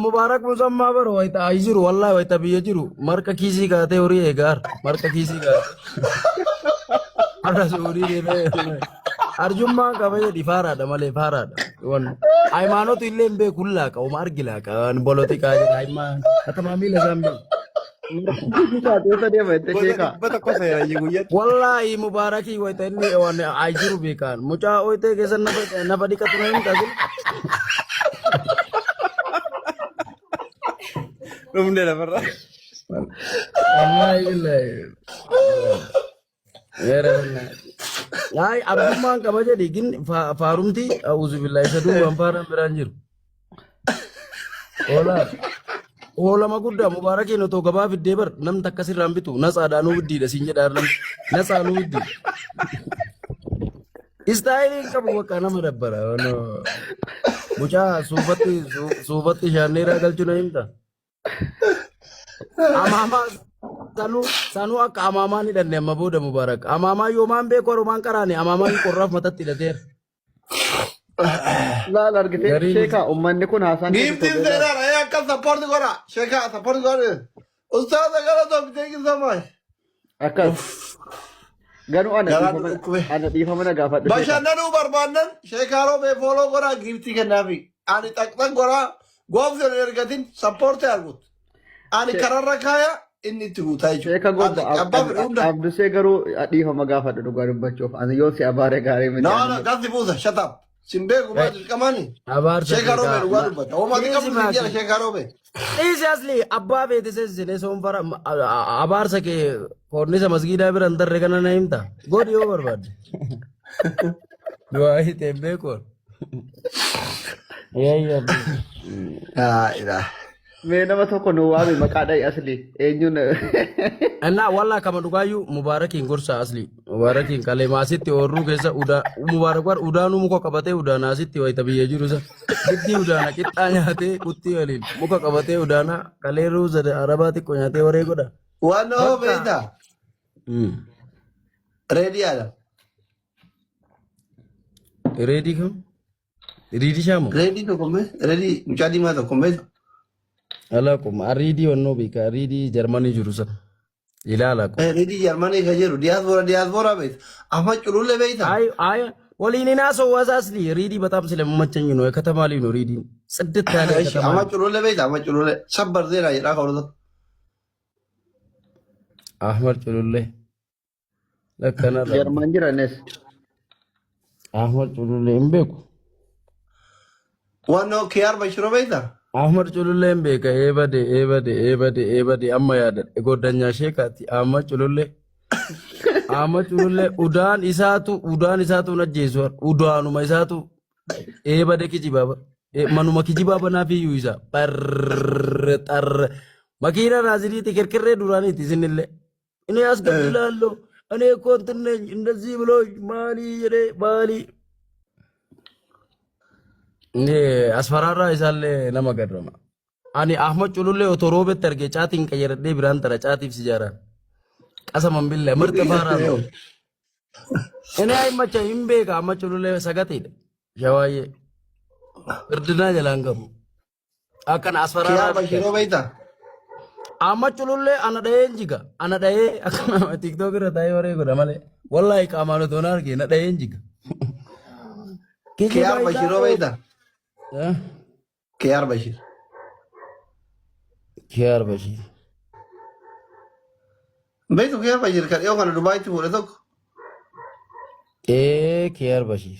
Mubarak musammaa bara wayita ayijiru wallahi wayita biyya jiru marka kiisii kaatee horii eegaar marka kiisii kaatee arras horii deemee arjummaan qaba jedhi faaraadha malee faaraadha. Hayimaanotu illee hin beeku laaqa uma argilaa qaban bolotikaa jedha hayimaan katamaa miila isaan beeku. Wallahi Mubarakii wayita inni ayijiru beekaan mucaa oyitee keessa nafa dhiqatu na hin qabu. Rumde la verdad. Wallahi billahi. Ay abdummaan qaba jedhi gin faarumti auzu billahi saduu waan faaran biraan jiru. Oolama guddaa Mubarakiin otoo gabaa fiddee bar namni takka sirraan bitu natsaadhaanuu widdiidha siin jedhaan natsaanuu widdiidha. Istaayiliin qabu bakka nama dabbara. Mucaa suufatti shaanneeraa galchuu na himta. Amama sanu akka amamaa ni danne amma booda Mubarak. Amamaa yoomaan beeku harumaan qaraane amamaa qorraaf matatti hidhateera. Laal argite sheeka ummanni kun haasaan Giftiin seeraadha akka sappoorti godha. Sheeka sappoorti godha. Ustaaza gara tokkitee kisamaa. akkas garuu ana dhiifamana gaafadhu Bashannanuu barbaadan sheekaaroo bee fooloo godha giftii kennaafi. Ani xaqxaq godha goobsan ergatin sappoorti argut. Ani kararra kaaya inni itti guutaa jechuudha. sheeka godda abdusee garuu dhiifama gaafadhu dhugaa dubbachuuf ani yoo si abaare gaarii miti No, gasi buusa, shut up. Simbeeku maal dirqamani? Sheekaaroo bee dhugaa dubbata. Oomati qabu ni jira sheekaaroo bee. Seriously abbaa beetise sine soonfara abaarsa kee kornisa masgiidaa bira hin darre kana na himta godhi yoo barbaadde. Du'aa hiteen beekoon. mee nama tokko nu waame maqaa dha'i asli eenyuun Enna walla kama dhugaayyuu Mubarakiin gorsa asli Mubarakiin kalee maasitti oorruu keessa Mubarak war udaanuu muka qabatee udaanaasitti wayita biyya jiru isa giddii udaana qixxaa nyaatee kuttii waliin muka qabatee udaana kalee ruuza arabaa xiqqoo nyaatee waree godha. Waan nama beektaa? Reediyaadha. Reedii kam? Reedii shaamu? Reedii tokko mee? Reedii mucaa diimaa tokko mee? Alakuma reedii wannoo beeka reedii Jarmanii jiru sana ilaala ko. Reedii Jarmanii ka jiru diyaaspoora beekta. Amma culullee beekta? Ay waliin inaasoo wasaasli reedii በጣም ስለሚመቸኝ ነው የከተማ ላይ ነው reedii ጽድት ያለ ከተማ Amma culullee beekta amma culullee sabbar zeera jedhaa ka hordoftu. Ahmad Culullee lakkana jarman jiranes Ahmad Culullee hin beeku. Waan kiyaar bashiroo beekta? Ahmad Culullee hin beeka eebade amma yaadadhe goddanyaa sheekaati Ahmad Culullee. Ahmad Culullee udaan isaatu najjeesu udaanuma isaatu eebade kijibaaba manuma kijibaaba naafiyyuu isa xarre makiina naaziriiti kirkirree duraaniiti isinillee inni as gadi ilaallo እኔ እኮ እንትን ነኝ እንደዚህ ብሎ ማሊ የኔ ማሊ አስፈራራ ይሳለ ለመገረማ አኒ አህመድ ጩሉሌ ኦቶሮቤት ተርጌ ጫቲን ቀየረዴ ብራን ተራ ጫቲፍ ሲጃራ ቀሰመን ቢለ ምርጥ ፋራ ነው እኔ አይመቸ ይምቤጋ አህመድ ጩሉሌ ሰገቴ ሸዋዬ እርድና ጀላንገሙ አከን አስፈራራ Kiyaar bashiroo beekta? Ahmad Culullee ana dhaheen jiga ana dhahee akkana tiktok irra taa'ee waree godha malee wallahi qaamaan otoo na argee na dhaheen jiga. Kiyaar bashiroo beekta? Kiyaar bashir. Kiyaar Bashir. Beektu kiyaar bashir kan dhiyoo kana Dubaayitti fuudhe tokko? Kiyaar Bashir.